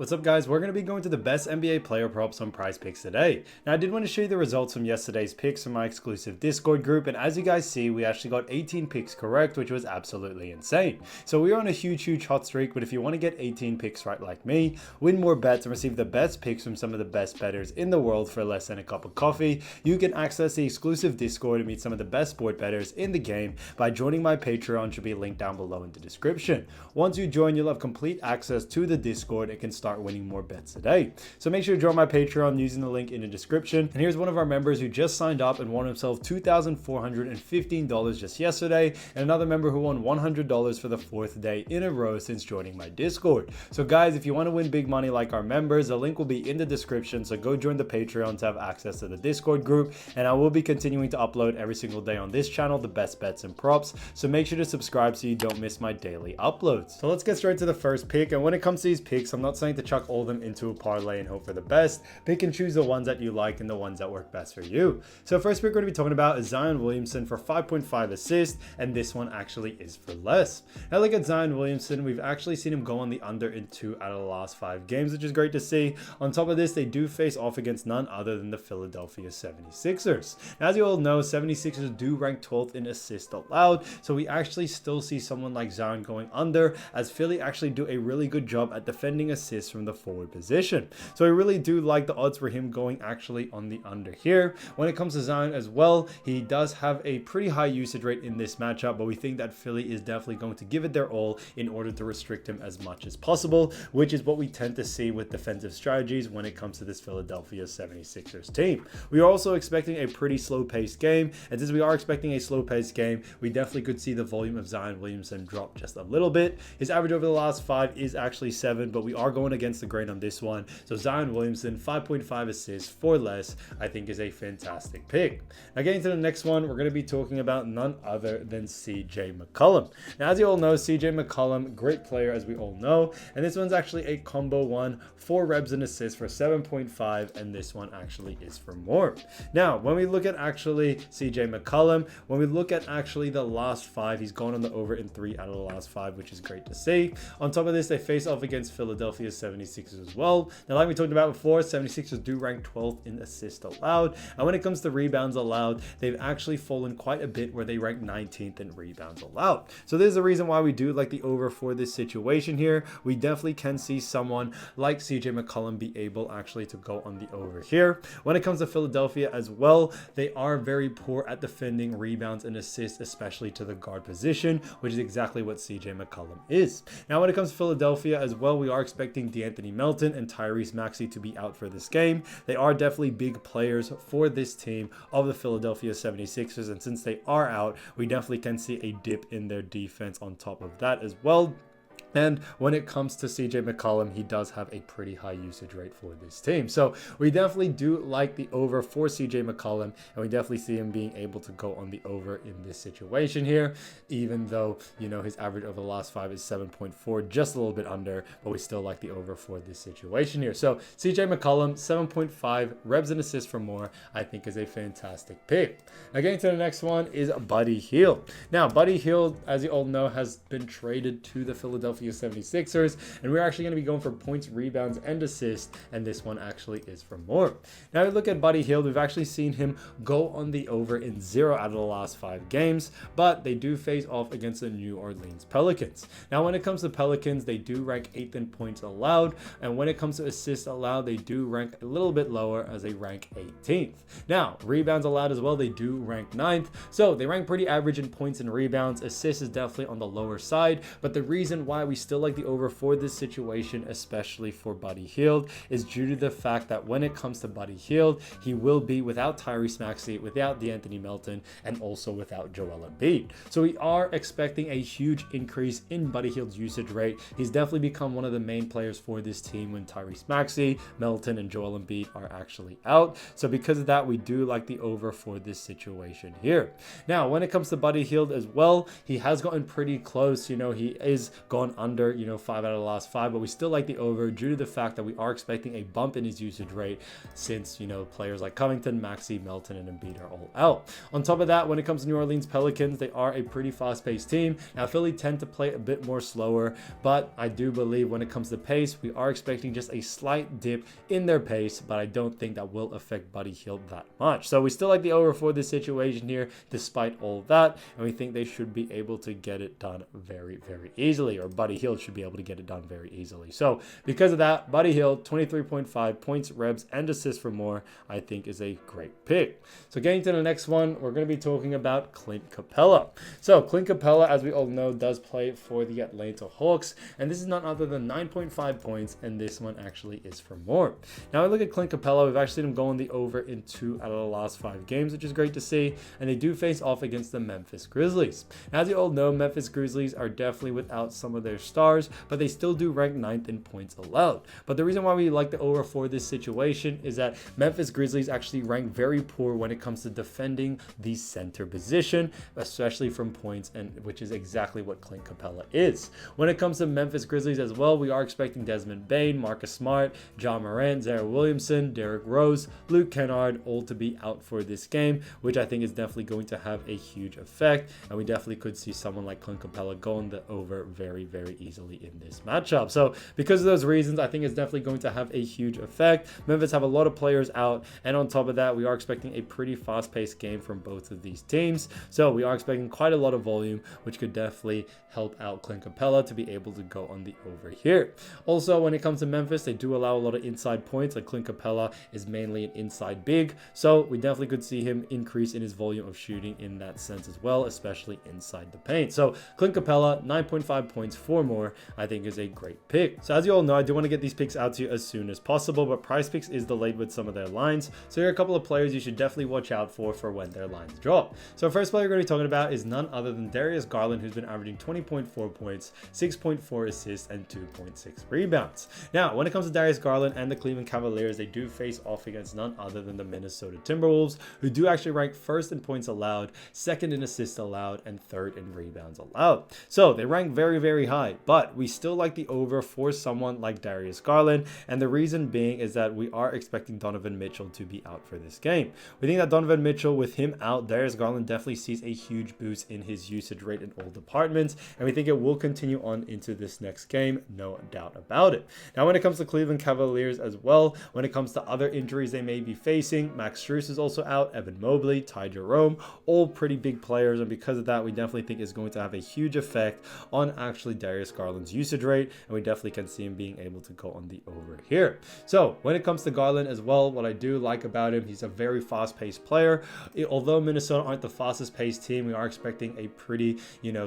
What's up, guys? We're going to be going to the best NBA player props on PrizePicks today. Now, I did want to show you the results from yesterday's picks from my exclusive Discord group, and as you guys see, we actually got 18 picks correct, which was absolutely insane. So we are on a huge hot streak, but if you want to get 18 picks right like me, win more bets, and receive the best picks from some of the best bettors in the world for less than a cup of coffee, you can access the exclusive Discord and meet some of the best sport bettors in the game by joining my Patreon, which will be linked down below in the description. Once you join, you'll have complete access to the Discord and can start winning more bets today. So make sure to join my Patreon using the link in the description. And here's one of our members who just signed up and won himself $2,415 just yesterday, and another member who won $100 for the fourth day in a row since joining my Discord. So guys, if you want to win big money like our members, the link will be in the description, so go join the Patreon to have access to the Discord group, and I will be continuing to upload every single day on this channel the best bets and props, so make sure to subscribe so you don't miss my daily uploads. So let's get straight to the first pick, and when it comes to these picks, I'm not saying to chuck all of them into a parlay and hope for the best. Pick and choose the ones that you like and the ones that work best for you. So first pick we're going to be talking about is Zion Williamson for 5.5 assists, and this one actually is for less. Now look at Zion Williamson, we've actually seen him go on the under in 2 out of the last 5 games, which is great to see. On top of this, they do face off against none other than the Philadelphia 76ers. Now, as you all know, 76ers do rank 12th in assists allowed, so we actually still see someone like Zion going under, as Philly actually do a really good job at defending assists from the forward position. So I really do like the odds for him going actually on the under here. When it comes to Zion as well, he does have a pretty high usage rate in this matchup, but we think that Philly is definitely going to give it their all in order to restrict him as much as possible, which is what we tend to see with defensive strategies when it comes to this Philadelphia 76ers team. We are also expecting a pretty slow-paced game, and since we are expecting a slow-paced game, we definitely could see the volume of Zion Williamson drop just a little bit. His average over the last 5 is actually 7, but we are going against the grain on this one. So Zion Williamson, 5.5 assists for less, I think is a fantastic pick. Now getting to the next one, we're going to be talking about none other than CJ McCollum. Now, as you all know, CJ McCollum, great player as we all know, and this one's actually a combo one, 4 rebs and assists for 7.5, and this one actually is for more. Now, when we look at actually CJ McCollum, when we look at actually the last 5, he's gone on the over in 3 out of the last 5, which is great to see. On top of this, they face off against Philadelphia 76ers as well. Now, like we talked about before, 76ers do rank 12th in assists allowed, and when it comes to rebounds allowed, they've actually fallen quite a bit where they rank 19th in rebounds allowed. So there's a reason why we do like the over for this situation here. We definitely can see someone like CJ McCollum be able actually to go on the over here. When it comes to Philadelphia as well, they are very poor at defending rebounds and assists, especially to the guard position, which is exactly what CJ McCollum is. Now, when it comes to Philadelphia as well, we are expecting D'Anthony Melton and Tyrese Maxey to be out for this game. They are definitely big players for this team of the Philadelphia 76ers, and since they are out, we definitely can see a dip in their defense on top of that as well. And when it comes to CJ McCollum, he does have a pretty high usage rate for this team. So we definitely do like the over for CJ McCollum, and we definitely see him being able to go on the over in this situation here, even though, you know, his average over the last 5 is 7.4, just a little bit under, but we still like the over for this situation here. So CJ McCollum, 7.5 rebs and assists for more, I think is a fantastic pick. Now getting to the next one is Buddy Hield. Now, Buddy Hield, as you all know, has been traded to the Philadelphia 76ers, and we're actually going to be going for points, rebounds, and assists, and this one actually is for more. Now, we look at Buddy Hield, we've actually seen him go on the over in 0 out of the last 5 games, but they do face off against the New Orleans Pelicans. Now, when it comes to Pelicans, they do rank 8th in points allowed, and when it comes to assists allowed, they do rank a little bit lower as they rank 18th. Now, rebounds allowed as well, they do rank 9th, so they rank pretty average in points and rebounds. Assists is definitely on the lower side, but the reason why we still like the over for this situation, especially for Buddy Hield, is due to the fact that when it comes to Buddy Hield, he will be without Tyrese Maxey, without D'Anthony Melton, and also without Joel Embiid. So we are expecting a huge increase in Buddy Hield's usage rate. He's definitely become one of the main players for this team when Tyrese Maxey, Melton, and Joel Embiid are actually out. So because of that, we do like the over for this situation here. Now, when it comes to Buddy Hield as well, he has gotten pretty close. You know, he is gone under, 5 out of the last 5, but we still like the over due to the fact that we are expecting a bump in his usage rate since, players like Covington, Maxey, Melton, and Embiid are all out. On top of that, when it comes to New Orleans Pelicans, they are a pretty fast-paced team. Now, Philly tend to play a bit more slower, but I do believe when it comes to pace, we are expecting just a slight dip in their pace, but I don't think that will affect Buddy Hield that much. So we still like the over for this situation here, despite all that, and we think they should be able to get it done very, very easily, or Buddy Hield should be able to get it done very easily. So because of that, Buddy Hield, 23.5 points, rebs, and assists for more, I think is a great pick. So getting to the next one, we're going to be talking about Clint Capella. So Clint Capella, as we all know, does play for the Atlanta Hawks, and this is none other than 9.5 points, and this one actually is for more. Now, I look at Clint Capella, we've actually seen him going the over in 2 out of the last 5 games, which is great to see, and they do face off against the Memphis Grizzlies. Now, as you all know, Memphis Grizzlies are definitely without some of their stars, but they still do rank 9th in points allowed. But the reason why we like the over for this situation is that Memphis Grizzlies actually rank very poor when it comes to defending the center position, especially from points, and which is exactly what Clint Capella is. When it comes to Memphis Grizzlies as well, we are expecting Desmond Bane, Marcus Smart, John Morant, Zaire Williamson, Derrick Rose, Luke Kennard, all to be out for this game, which I think is definitely going to have a huge effect, and we definitely could see someone like Clint Capella going the over very, very easily in this matchup. So because of those reasons, I think it's definitely going to have a huge effect. Memphis have a lot of players out, and on top of that, we are expecting a pretty fast-paced game from both of these teams. So we are expecting quite a lot of volume, which could definitely help out Clint Capella to be able to go on the over here. Also, when it comes to Memphis, they do allow a lot of inside points, like Clint Capella is mainly an inside big, so we definitely could see him increase in his volume of shooting in that sense as well, especially inside the paint. So Clint Capella, 9.5 points for more, I think is a great pick. So as you all know, I do want to get these picks out to you as soon as possible, but PrizePicks is delayed with some of their lines, so here are a couple of players you should definitely watch out for when their lines drop. So first player we're going to be talking about is none other than Darius Garland, who's been averaging 20.4 points, 6.4 assists, and 2.6 rebounds. Now, when it comes to Darius Garland and the Cleveland Cavaliers, they do face off against none other than the Minnesota Timberwolves, who do actually rank 1st in points allowed, 2nd in assists allowed, and 3rd in rebounds allowed. So they rank very, very high, but we still like the over for someone like Darius Garland, and the reason being is that we are expecting Donovan Mitchell to be out for this game. We think that Donovan Mitchell, with him out, Darius Garland definitely sees a huge boost in his usage rate in all departments, and we think it will continue on into this next game, no doubt about it. Now, when it comes to Cleveland Cavaliers as well, when it comes to other injuries they may be facing, Max Strus is also out, Evan Mobley, Ty Jerome, all pretty big players, and because of that, we definitely think it's going to have a huge effect on actually Darius Garland's usage rate, and we definitely can see him being able to go on the over here. So when it comes to Garland as well, what I do like about him, he's a very fast-paced player. Although Minnesota aren't the fastest-paced team, we are expecting a pretty,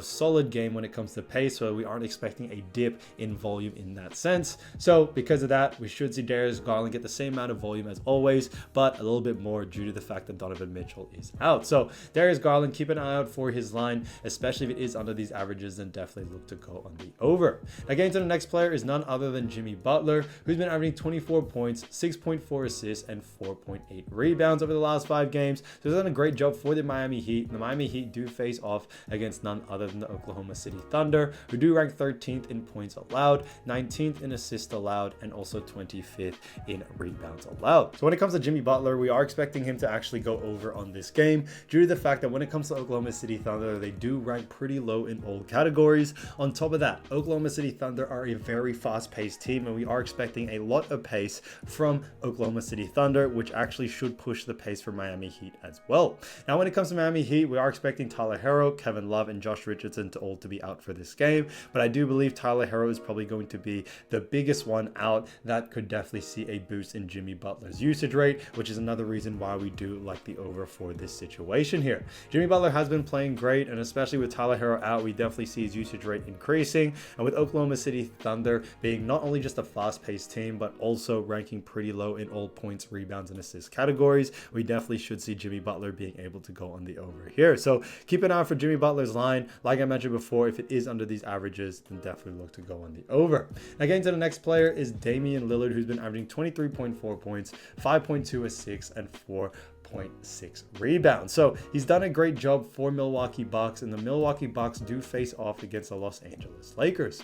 solid game when it comes to pace, so we aren't expecting a dip in volume in that sense. So because of that, we should see Darius Garland get the same amount of volume as always, but a little bit more due to the fact that Donovan Mitchell is out. So Darius Garland, keep an eye out for his line, especially if it is under these averages, then definitely look to go on the over. Now, getting to the next player is none other than Jimmy Butler, who's been averaging 24 points, 6.4 assists, and 4.8 rebounds over the last 5 games. So he's done a great job for the Miami Heat. The Miami Heat do face off against none other than the Oklahoma City Thunder, who do rank 13th in points allowed, 19th in assists allowed, and also 25th in rebounds allowed. So when it comes to Jimmy Butler, we are expecting him to actually go over on this game due to the fact that when it comes to Oklahoma City Thunder, they do rank pretty low in all categories. On top of that, Oklahoma City Thunder are a very fast-paced team, and we are expecting a lot of pace from Oklahoma City Thunder, which actually should push the pace for Miami Heat as well. Now, when it comes to Miami Heat, we are expecting Tyler Herro, Kevin Love, and Josh Richardson to all to be out for this game, but I do believe Tyler Herro is probably going to be the biggest one out. That could definitely see a boost in Jimmy Butler's usage rate, which is another reason why we do like the over for this situation here. Jimmy Butler has been playing great, and especially with Tyler Herro out, we definitely see his usage rate increasing, and with Oklahoma City Thunder being not only just a fast-paced team, but also ranking pretty low in all points, rebounds, and assists categories, we definitely should see Jimmy Butler being able to go on the over here. So keep an eye out for Jimmy Butler's line. Like I mentioned before, if it is under these averages, then definitely look to go on the over. Now, getting to the next player is Damian Lillard, who's been averaging 23.4 points, 5.2 assists, and 4.6 rebounds. So he's done a great job for Milwaukee Bucks, and the Milwaukee Bucks do face off against the Los Angeles Lakers.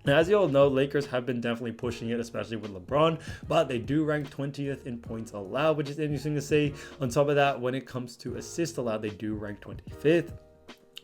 Now, as you all know, Lakers have been definitely pushing it, especially with LeBron, but they do rank 20th in points allowed, which is interesting to see. On top of that, when it comes to assists allowed, they do rank 25th.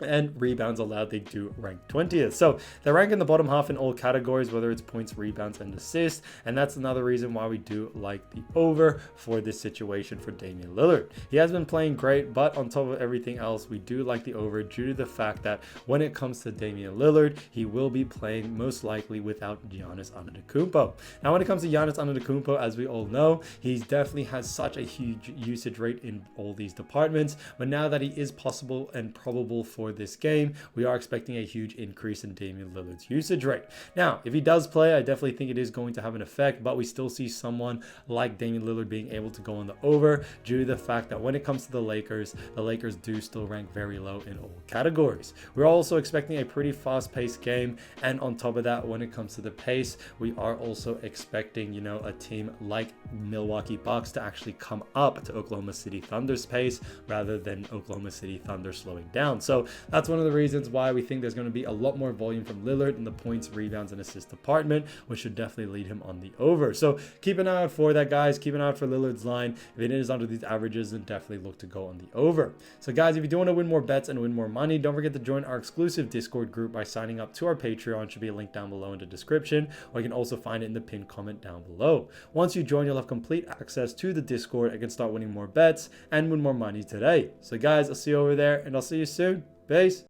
And rebounds allowed, they do rank 20th. So they're ranking the bottom half in all categories, whether it's points, rebounds, and assists. And that's another reason why we do like the over for this situation for Damian Lillard. He has been playing great, but on top of everything else, we do like the over due to the fact that when it comes to Damian Lillard, he will be playing most likely without Giannis Antetokounmpo. Now, when it comes to Giannis Antetokounmpo, as we all know, he definitely has such a huge usage rate in all these departments. But now that he is possible and probable for this game, we are expecting a huge increase in Damian Lillard's usage rate. Now, if he does play, I definitely think it is going to have an effect, but we still see someone like Damian Lillard being able to go on the over due to the fact that when it comes to the Lakers do still rank very low in all categories. We're also expecting a pretty fast-paced game, and on top of that, when it comes to the pace, we are also expecting, a team like Milwaukee Bucks to actually come up to Oklahoma City Thunder's pace rather than Oklahoma City Thunder slowing down. So that's one of the reasons why we think there's going to be a lot more volume from Lillard in the points, rebounds, and assist department, which should definitely lead him on the over. So keep an eye out for that, guys. Keep an eye out for Lillard's line. If it is under these averages, then definitely look to go on the over. So guys, if you do want to win more bets and win more money, don't forget to join our exclusive Discord group by signing up to our Patreon. Should be a link down below in the description, or you can also find it in the pinned comment down below. Once you join, you'll have complete access to the Discord and can start winning more bets and win more money today. So guys, I'll see you over there, and I'll see you soon. Peace.